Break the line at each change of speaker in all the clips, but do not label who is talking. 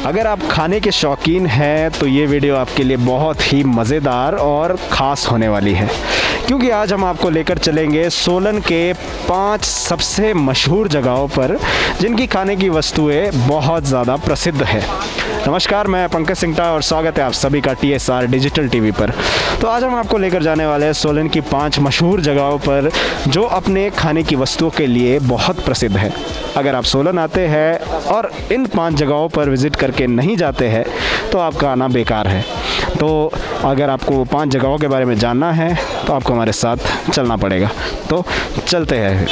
अगर आप खाने के शौकीन हैं तो ये वीडियो आपके लिए बहुत ही मज़ेदार और ख़ास होने वाली है, क्योंकि आज हम आपको लेकर चलेंगे सोलन के 5 सबसे मशहूर जगहों पर जिनकी खाने की वस्तुएं बहुत ज़्यादा प्रसिद्ध है। नमस्कार, मैं पंकज सिंगटा और स्वागत है आप सभी का TSR डिजिटल टीवी पर। तो आज हम आपको लेकर जाने वाले हैं सोलन की 5 मशहूर जगहों पर जो अपने खाने की वस्तुओं के लिए बहुत प्रसिद्ध है। अगर आप सोलन आते हैं और इन 5 जगहों पर विज़िट करके नहीं जाते हैं तो आपका आना बेकार है। तो अगर आपको 5 जगहों के बारे में जानना है तो आपको हमारे साथ चलना पड़ेगा। तो चलते हैं।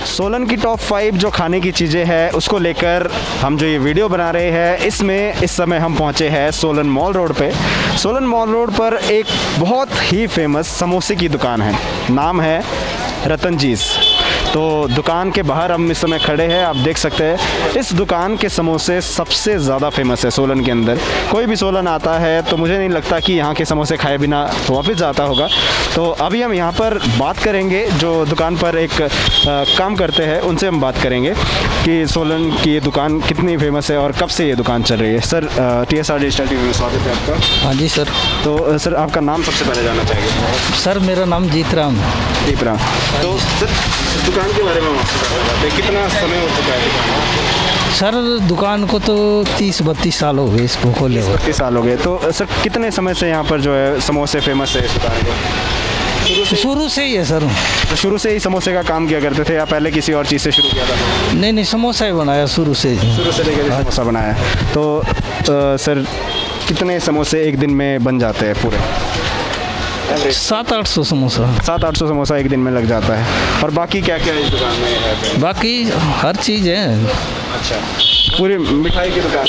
सोलन की टॉप 5 जो खाने की चीज़ें हैं उसको लेकर हम जो ये वीडियो बना रहे हैं, इसमें इस समय हम पहुँचे हैं सोलन मॉल रोड पे। सोलन मॉल रोड पर एक बहुत ही फेमस समोसे की दुकान है, नाम है रतनजीज़। तो दुकान के बाहर हम इस समय खड़े हैं, आप देख सकते हैं इस दुकान के समोसे सबसे ज़्यादा फेमस है सोलन के अंदर। कोई भी सोलन आता है तो मुझे नहीं लगता कि यहाँ के समोसे खाए बिना वापस जाता होगा। तो अभी हम यहाँ पर बात करेंगे, जो दुकान पर एक काम करते हैं उनसे हम बात करेंगे कि सोलन की ये दुकान कितनी फेमस है और कब से ये दुकान चल रही है। सर, TSR डिजिटल टीवी में स्वागत है आपका।
हाँ जी सर।
तो सर, आपका नाम सबसे पहले जानना चाहेंगे।
सर, मेरा नाम जीतराम है।
जीतराम। तो सर, दुकान के बारे में हम आपसे जानना चाहते हैं, कितना समय हो चुका है दुकान?
सर, दुकान को तो 30-32 साल हो गए इसको खोले हुए।
30 साल हो गए। तो सर, कितने समय से यहाँ पर जो है समोसे फेमस है इस दुकान के?
शुरू से ही है सर।
तो शुरू से ही समोसे का काम किया करते थे या पहले किसी और चीज़ से शुरू किया था?
नहीं, समोसा ही बनाया शुरू से
लेकर समोसा बनाया। तो सर, कितने समोसे एक दिन में बन जाते हैं पूरे?
700-800 समोसा।
700-800 समोसा एक दिन में लग जाता है। और बाकी क्या क्या इस दुकान में है?
बाकी हर चीज़ है।
अच्छा, पूरी मिठाई की दुकान?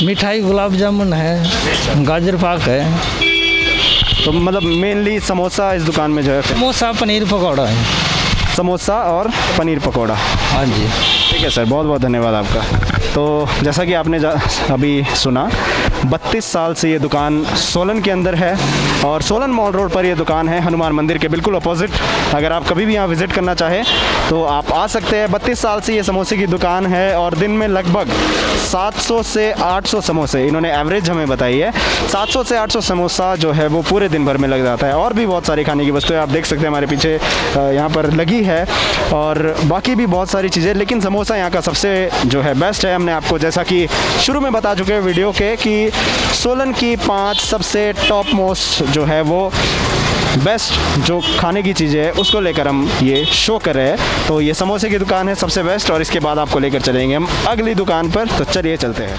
मिठाई, गुलाब जामुन है, गाजर पाक है।
तो मतलब मेनली समोसा इस दुकान में जो है?
समोसा, पनीर पकौड़ा है।
समोसा और पनीर पकौड़ा।
हाँ जी,
ठीक है सर, बहुत बहुत धन्यवाद आपका। तो जैसा कि आपने अभी सुना, 32 साल से ये दुकान सोलन के अंदर है और सोलन मॉल रोड पर ये दुकान है, हनुमान मंदिर के बिल्कुल अपोजिट। अगर आप कभी भी यहाँ विज़िट करना चाहें तो आप आ सकते हैं। 32 साल से ये समोसे की दुकान है और दिन में लगभग 700 से 800 समोसे, इन्होंने एवरेज हमें बताई है, 700 से 800 समोसा जो है वो पूरे दिन भर में लग जाता है। और भी बहुत सारी खाने की वस्तुएं आप देख सकते हैं हमारे पीछे यहाँ पर लगी है और बाकी भी बहुत सारी चीज़ें, लेकिन समोसा यहाँ का सबसे जो है बेस्ट है। हमने आपको जैसा कि शुरू में बता चुके हैं वीडियो के कि सोलन की 5 सबसे टॉप मोस्ट जो है वो बेस्ट जो खाने की चीज़ें है उसको लेकर हम ये शो कर रहे हैं। तो ये समोसे की दुकान है सबसे बेस्ट और इसके बाद आपको लेकर चलेंगे हम अगली दुकान पर। तो चलिए चलते हैं।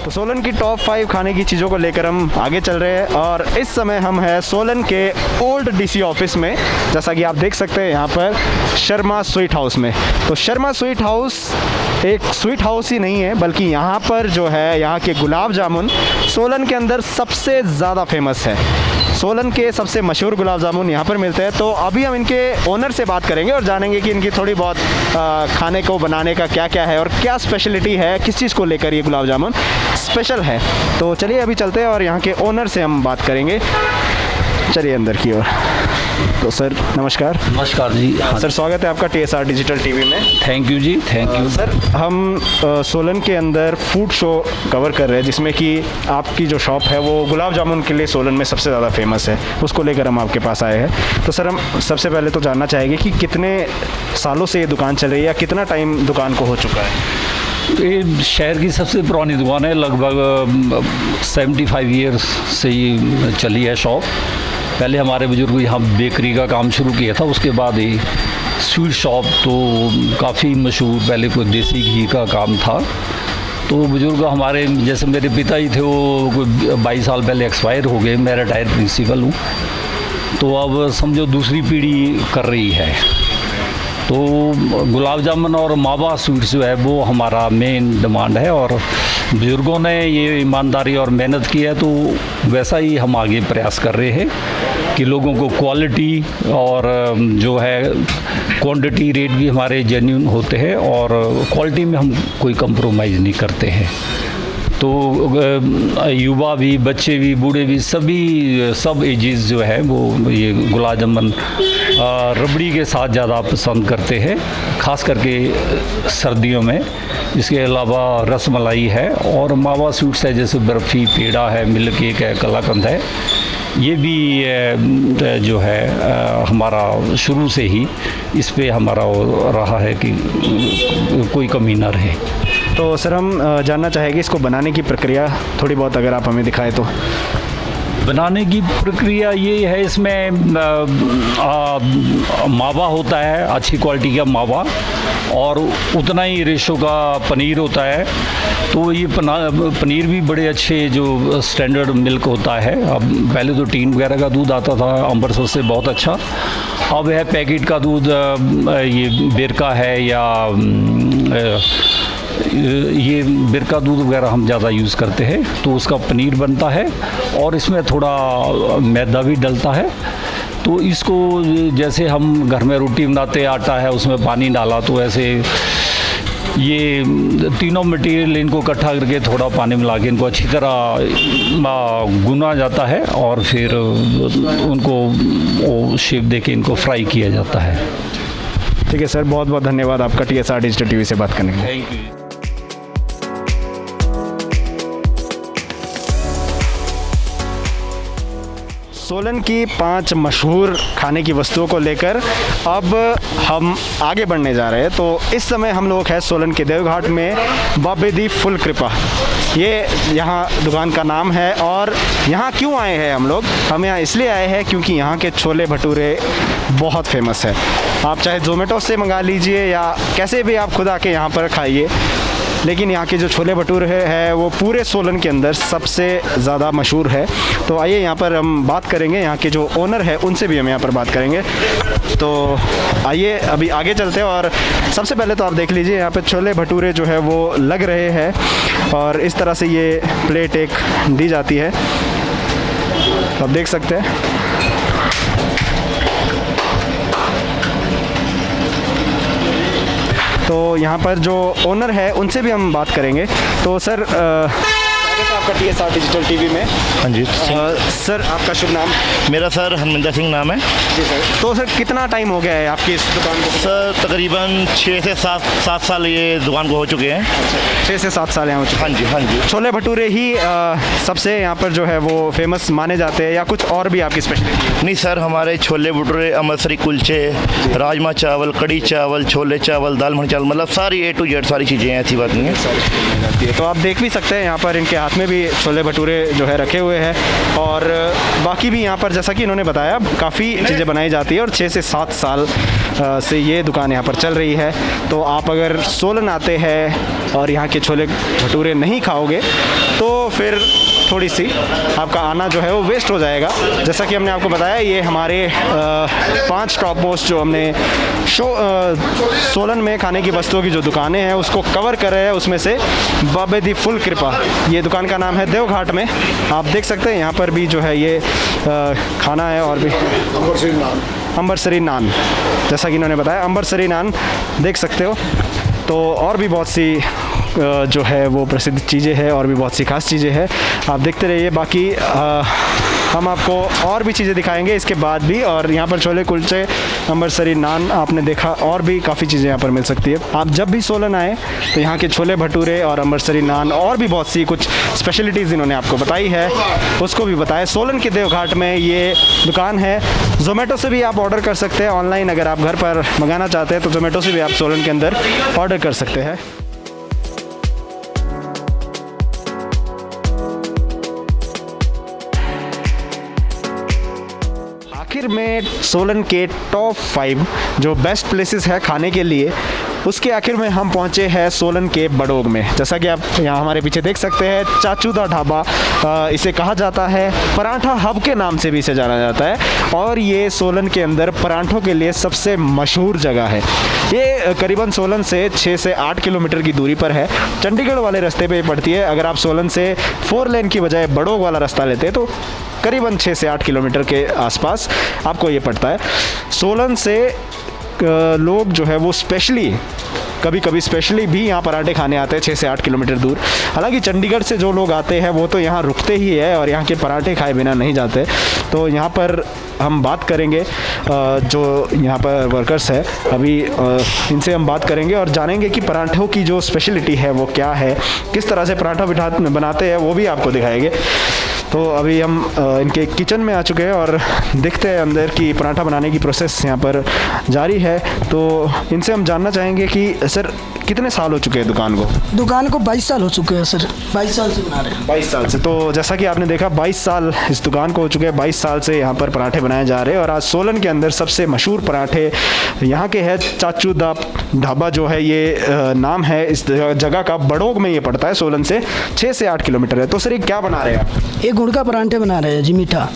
तो सोलन की टॉप 5 खाने की चीज़ों को लेकर हम आगे चल रहे हैं और इस समय हम हैं सोलन के ओल्ड DC ऑफिस में। जैसा कि आप देख सकते हैं यहाँ पर शर्मा स्वीट हाउस में। तो शर्मा स्वीट हाउस एक स्वीट हाउस ही नहीं है, बल्कि यहाँ पर जो है यहाँ के गुलाब जामुन सोलन के अंदर सबसे ज़्यादा फेमस है। सोलन के सबसे मशहूर गुलाब जामुन यहाँ पर मिलते हैं। तो अभी हम इनके ओनर से बात करेंगे और जानेंगे कि इनकी थोड़ी बहुत खाने को बनाने का क्या क्या है और क्या स्पेशलिटी है, किस चीज़ को लेकर ये गुलाब जामुन स्पेशल है। तो चलिए अभी चलते हैं और यहाँ के ओनर से हम बात करेंगे। चलिए अंदर की ओर। तो सर, नमस्कार।
नमस्कार जी। हाँ
सर, स्वागत है आपका TSR डिजिटल टीवी में।
थैंक यू जी, थैंक यू।
सर, हम सोलन के अंदर फूड शो कवर कर रहे हैं जिसमें कि आपकी जो शॉप है वो गुलाब जामुन के लिए सोलन में सबसे ज़्यादा फेमस है, उसको लेकर हम आपके पास आए हैं। तो सर, हम सबसे पहले तो जानना चाहेंगे कि कितने सालों से ये दुकान चल रही है या कितना टाइम दुकान को हो चुका है?
ये शहर की सबसे पुरानी दुकान है, लगभग 75 ईयर्स से ये चली है शॉप। पहले हमारे बुजुर्ग यहाँ बेकरी का काम शुरू किया था, उसके बाद ही स्वीट शॉप तो काफ़ी मशहूर, पहले कोई देसी घी का काम था। तो बुजुर्ग हमारे, जैसे मेरे पिताजी थे वो 22 साल पहले एक्सपायर हो गए, मैं रिटायर्ड प्रिंसिपल हूँ। तो अब समझो दूसरी पीढ़ी कर रही है। तो गुलाब जामुन और मावा स्वीट्स जो है वो हमारा मेन डिमांड है और बुज़ुर्गों ने ये ईमानदारी और मेहनत की है, तो वैसा ही हम आगे प्रयास कर रहे हैं कि लोगों को क्वालिटी और जो है क्वांटिटी रेट भी हमारे जेन्युइन होते हैं और क्वालिटी में हम कोई कंप्रोमाइज़ नहीं करते हैं। तो युवा भी, बच्चे भी, बूढ़े भी, सब एजेस जो है वो ये गुलाब जामुन रबड़ी के साथ ज़्यादा पसंद करते हैं, ख़ास करके सर्दियों में। इसके अलावा रसमलाई है और मावा स्वीट्स है, जैसे बर्फ़ी, पेड़ा है, मिल्क केक है, कलाकंद है। ये भी जो है हमारा शुरू से ही इस पे हमारा रहा है कि कोई कमी ना रहे।
तो सर हम जानना चाहेंगे इसको बनाने की प्रक्रिया थोड़ी बहुत अगर आप हमें दिखाएं तो।
बनाने की प्रक्रिया ये है, इसमें मावा होता है, अच्छी क्वालिटी का मावा, और उतना ही रेशो का पनीर होता है। तो ये पनीर भी बड़े अच्छे जो स्टैंडर्ड मिल्क होता है। अब पहले तो टीन वगैरह का दूध आता था अमृतसर से, बहुत अच्छा। अब है पैकेट का दूध, ये बिरका है या ये बिरका दूध वगैरह हम ज़्यादा यूज़ करते हैं, तो उसका पनीर बनता है और इसमें थोड़ा मैदा भी डलता है। तो इसको जैसे हम घर में रोटी बनाते, आटा है उसमें पानी डाला, तो ऐसे ये तीनों मटेरियल इनको इकट्ठा करके थोड़ा पानी मिला के इनको अच्छी तरह गुना जाता है और फिर उनको शेप दे के इनको फ्राई किया जाता है।
ठीक है सर, बहुत बहुत धन्यवाद आपका TSR डिजिटल टीवी से बात करने के लिए।
Thank you.
सोलन की 5 मशहूर खाने की वस्तुओं को लेकर अब हम आगे बढ़ने जा रहे हैं। तो इस समय हम लोग हैं सोलन के देवघाट में बाबे दी फुल कृपा, ये यहाँ दुकान का नाम है। और यहाँ क्यों आए हैं हम यहाँ इसलिए आए हैं क्योंकि यहाँ के छोले भटूरे बहुत फेमस है। आप चाहे ज़ोमेटो से मंगा लीजिए या कैसे भी आप खुद आके यहाँ पर खाइए, लेकिन यहाँ के जो छोले भटूरे है वो पूरे सोलन के अंदर सबसे ज़्यादा मशहूर है। तो आइए यहाँ पर हम बात करेंगे, यहाँ के जो ओनर है उनसे भी हम यहाँ पर बात करेंगे। तो आइए अभी आगे चलते हैं। और सबसे पहले तो आप देख लीजिए यहाँ पे छोले भटूरे जो है वो लग रहे हैं और इस तरह से ये प्लेट एक दी जाती है, तो आप देख सकते हैं। तो यहाँ पर जो ओनर है उनसे भी हम बात करेंगे। तो सर स्वागत है आपका TSR डिजिटल टीवी में।
हाँ जी।
सर आपका शुभ नाम?
मेरा सर हरमिंदर सिंह नाम है।
जी सर। तो सर कितना टाइम हो गया है आपकी इस दुकान को?
सर तकरीबन 6 से 7 साल ये दुकान को हो चुके हैं।
6 से 7 साल यहाँ हो चुके हैं।
हाँ जी।
छोले भटूरे ही सबसे यहाँ पर जो है वो फेमस माने जाते हैं या कुछ और भी आपकी स्पेशलिटी है?
नहीं सर, हमारे छोले भटूरे, अमृतसरी कुलचे, राजमा चावल, कड़ी चावल, छोले चावल, दाल मखनी चावल, मतलब सारी A to Z सारी चीज़ें हैं, ऐसी बात नहीं है।
तो आप देख भी सकते हैं यहाँ पर इनके हाथ में भी छोले भटूरे जो है रखे हुए हैं। और बाकी भी यहाँ पर जैसा कि इन्होंने बताया काफ़ी चीज़ें बनाई जाती है और 6 से 7 साल से ये दुकान यहाँ पर चल रही है। तो आप अगर सोलन आते हैं और यहाँ के छोले भटूरे नहीं खाओगे तो फिर थोड़ी सी आपका आना जो है वो वेस्ट हो जाएगा। जैसा कि हमने आपको बताया, ये हमारे 5 टॉप मोस्ट जो हमने सोलन में खाने की वस्तुओं की जो दुकानें हैं उसको कवर कर रहे हैं, उसमें से बाबे दी फुल कृपा, ये दुकान का नाम है देवघाट में। आप देख सकते हैं यहाँ पर भी जो है ये खाना है और भी अमृतसरी नान, जैसा कि इन्होंने बताया अमृतसरी नान देख सकते हो। तो और भी बहुत सी जो है वो प्रसिद्ध चीज़ें हैं और भी बहुत सी खास चीज़ें हैं, आप देखते रहिए। बाकी हम आपको और भी चीज़ें दिखाएंगे इसके बाद भी। और यहाँ पर छोले कुलचे, अमृतसरी नान आपने देखा, और भी काफ़ी चीज़ें यहाँ पर मिल सकती है। आप जब भी सोलन आए तो यहाँ के छोले भटूरे और अमृतसरी नान और भी बहुत सी कुछ स्पेशलिटीज़ इन्होंने आपको बताई है, उसको भी बताएं। सोलन के देवघाट में ये दुकान है। ज़ोमेटो से भी आप ऑर्डर कर सकते हैं ऑनलाइन, अगर आप घर पर मंगाना चाहते हैं तो ज़ोमेटो से भी आप सोलन के अंदर ऑर्डर कर सकते हैं। आखिर में सोलन के टॉप 5 जो बेस्ट प्लेसेस है खाने के लिए, उसके आखिर में हम पहुंचे हैं सोलन के बड़ोग में। जैसा कि आप यहाँ हमारे पीछे देख सकते हैं, चाचू दा ढाबा इसे कहा जाता है, पराठा हब के नाम से भी इसे जाना जाता है। और ये सोलन के अंदर पराठों के लिए सबसे मशहूर जगह है। ये करीबन सोलन से 6 से 8 किलोमीटर की दूरी पर है, चंडीगढ़ वाले रास्ते पे पड़ती है। अगर आप सोलन से 4 लेन की बजाय बड़ोग वाला रास्ता लेते हैं तो करीबन 6 से 8 किलोमीटर के आसपास आपको ये पड़ता है। सोलन से लोग जो है वो स्पेशली कभी कभी स्पेशली भी यहाँ पराठे खाने आते हैं 6 से 8 किलोमीटर दूर। हालांकि चंडीगढ़ से जो लोग आते हैं वो तो यहाँ रुकते ही है और यहाँ के पराठे खाए बिना नहीं जाते। तो यहाँ पर हम बात करेंगे जो यहाँ पर वर्कर्स है अभी इनसे हम बात करेंगे और जानेंगे कि पराठों की जो स्पेशलिटी है वो क्या है, किस तरह से पराठा बनाते हैं वो भी आपको दिखाएंगे। तो अभी हम इनके किचन में आ चुके हैं और देखते हैं अंदर की पराठा बनाने की प्रोसेस यहाँ पर जारी है। तो इनसे हम जानना चाहेंगे कि सर कितने साल हो चुके हैं दुकान को?
22 साल हो चुके हैं सर, 22 साल से बना रहे हैं।
22 साल से। तो जैसा कि आपने देखा 22 साल इस दुकान को हो चुके हैं, 22 साल से यहाँ पर पराठे बनाए जा रहे हैं। और आज सोलन के अंदर सबसे मशहूर पराठे यहाँ के हैं। चाचू दा ढाबा जो है ये नाम है इस जगह का, बड़ोग में ये पड़ता है, सोलन से 6 से 8 किलोमीटर है। तो सर ये क्या बना रहे हैं आप?
ये गुड़ का पराठे बना रहे हैं जी, मीठा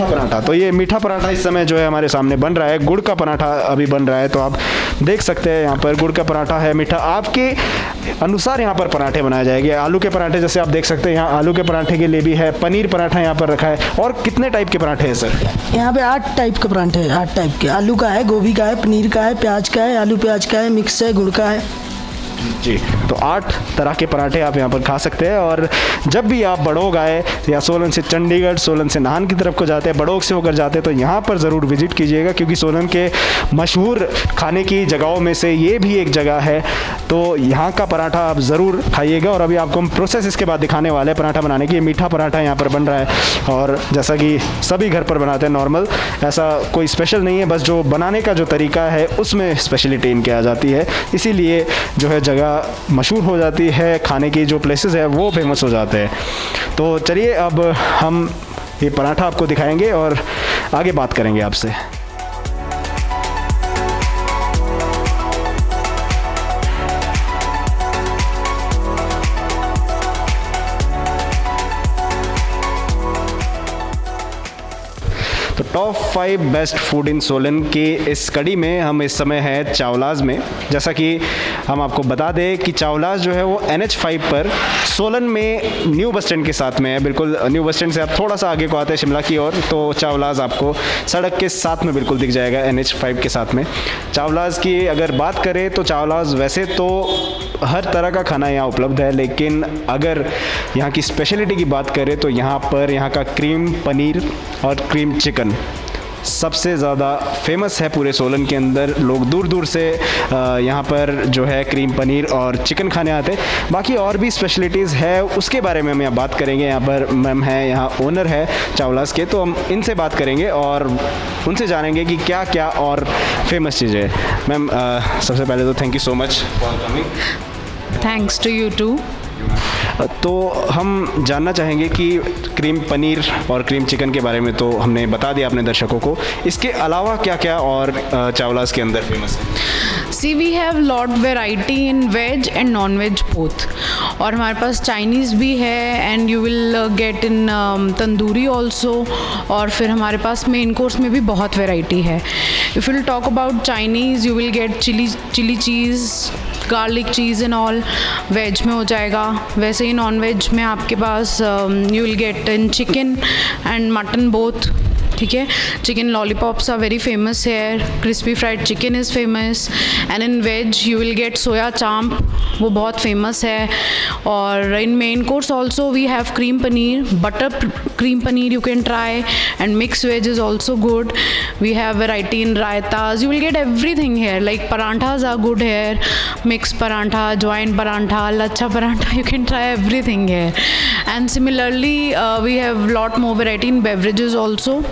पराठा। तो ये मीठा पराठा इस समय जो है हमारे सामने बन रहा है, गुड़ का पराठा अभी बन रहा है। तो आप देख सकते हैं यहाँ पर गुड़ का पराठा है, मीठा। आपके अनुसार यहाँ पर पराठे बनाए जाएंगे। आलू के पराठे जैसे आप देख सकते हैं, यहाँ आलू के पराठे के लिए भी है, पनीर पराठा यहाँ पर रखा है। और कितने टाइप के पराठे हैं सर?
यहाँ पे 8 टाइप के पराठे हैं, 8 टाइप के। आलू का है, गोभी का है, पनीर का है, प्याज का है, आलू प्याज का है, मिक्स है, गुड़ का है
जी। तो 8 तरह के पराठे आप यहाँ पर खा सकते हैं। और जब भी आप बड़ोग आए या सोलन से चंडीगढ़, सोलन से नाहन की तरफ को जाते हैं, बड़ोग से होकर जाते हैं, तो यहाँ पर ज़रूर विजिट कीजिएगा क्योंकि सोलन के मशहूर खाने की जगहों में से ये भी एक जगह है। तो यहाँ का पराठा आप ज़रूर खाइएगा। और अभी आपको हम प्रोसेस इसके बाद दिखाने वाले हैं पराठा बनाने की। मीठा पराठा यहाँ पर बन रहा है और जैसा कि सभी घर पर बनाते हैं नॉर्मल, ऐसा कोई स्पेशल नहीं है, बस जो बनाने का जो तरीका है उसमें स्पेशलिटी इनके आ जाती है। इसीलिए जो है जगह मशहूर हो जाती है, खाने की जो प्लेसेस है वो फेमस हो जाते हैं। तो चलिए अब हम ये पराठा आपको दिखाएंगे और आगे बात करेंगे आपसे। तो top 5 best food in Solan की इस कड़ी में हम इस समय हैं चावलाज में। जैसा कि हम आपको बता दें कि चावलाज जो है वो NH5 पर सोलन में न्यू बस स्टैंड के साथ में है। बिल्कुल न्यू बस स्टैंड से आप थोड़ा सा आगे को आते हैं शिमला की ओर, तो चावलाज आपको सड़क के साथ में बिल्कुल दिख जाएगा NH5 के साथ में। चावलाज की अगर बात करें तो चावलाज वैसे तो हर तरह का खाना यहाँ उपलब्ध है, लेकिन अगर यहाँ की स्पेशलिटी की बात करें तो यहाँ पर यहाँ का क्रीम पनीर और क्रीम चिकन सबसे ज़्यादा फेमस है पूरे सोलन के अंदर। लोग दूर दूर से यहाँ पर जो है क्रीम पनीर और चिकन खाने आते हैं। बाकी और भी स्पेशलिटीज़ है, उसके बारे में हम यहाँ बात करेंगे। यहाँ पर मैम है, यहाँ ओनर है चावलास के, तो हम इनसे बात करेंगे और उनसे जानेंगे कि क्या क्या और फेमस चीज़ें हैं। मैम सबसे पहले तो thank you so much for coming.
Thanks to you too.
तो हम जानना चाहेंगे कि क्रीम पनीर और क्रीम चिकन के बारे में तो हमने बता दिया अपने दर्शकों को, इसके अलावा क्या क्या और चावलास के अंदर फेमस है?
See we have lot variety in veg and non veg both. और हमारे पास चाइनीज़ भी है and you will get in tandoori also. और फिर हमारे पास मेन कोर्स में भी बहुत वेराइटी है। If you will talk about Chinese you will get chilli cheese, garlic cheese and all, veg में हो जाएगा। वैसे ही नॉन वेज में आपके पास you will get in chicken and mutton both. ठीक है, chicken lollipops are very famous here, crispy fried chicken is famous and in veg you will get soya chaap, वो बहुत फेमस है। और in main course also we have cream paneer, butter cream paneer you can try and mix veg is also good. We have variety in raitas, you will get everything here, like parathas are good here, mix paratha, join paratha, lachha paratha, you can try everything here. And similarly we have lot more variety in beverages also,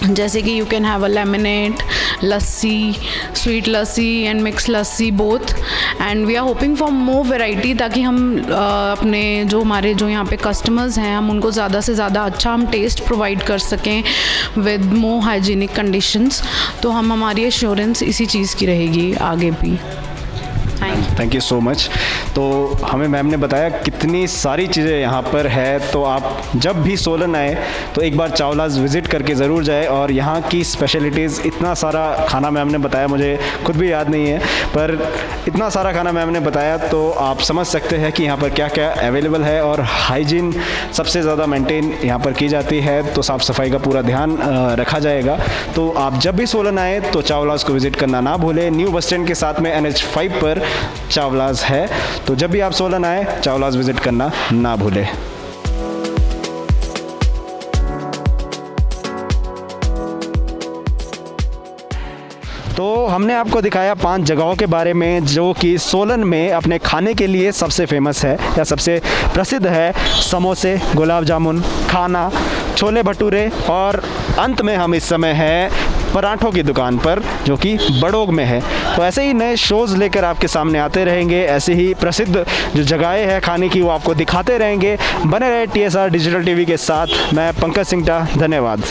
जैसे कि you can have a lemonade, lassi, sweet lassi and mix lassi both. And we are hoping for more variety, ताकि हम अपने जो हमारे जो यहाँ पे कस्टमर्स हैं हम उनको ज़्यादा से ज़्यादा अच्छा हम टेस्ट प्रोवाइड कर सकें विद मोर हाइजीनिक कंडीशंस। तो हम हमारी एश्योरेंस इसी चीज़ की रहेगी आगे भी।
Thank you so much. तो हमें मैम ने बताया कितनी सारी चीज़ें यहाँ पर है, तो आप जब भी सोलन आए तो एक बार चावलाज विज़िट करके ज़रूर जाए। और यहाँ की स्पेशलिटीज़, इतना सारा खाना मैम ने बताया, मुझे खुद भी याद नहीं है, पर इतना सारा खाना मैम ने बताया तो आप समझ सकते हैं कि यहाँ पर क्या क्या अवेलेबल है और हाइजीन सबसे ज़्यादा मेंटेन यहाँ पर की जाती है, तो साफ़ सफाई का पूरा ध्यान रखा जाएगा। तो आप जब भी सोलन आए तो चावलाज को विज़िट करना ना भूलें। न्यू बस स्टैंड के साथ में NH5 पर चावलाज है, तो जब भी आप सोलन आए चावलाज विज़िट करना ना भूलें। तो हमने आपको दिखाया 5 जगहों के बारे में जो कि सोलन में अपने खाने के लिए सबसे फेमस है या सबसे प्रसिद्ध है। समोसे, गुलाब जामुन, खाना, छोले भटूरे और अंत में हम इस समय हैं पराठों की दुकान पर जो कि बड़ोग में है। तो ऐसे ही नए शोज़ लेकर आपके सामने आते रहेंगे, ऐसे ही प्रसिद्ध जो जगहें हैं खाने की वो आपको दिखाते रहेंगे। बने रहे TSR डिजिटल TV के साथ। मैं पंकज सिंगटा, धन्यवाद।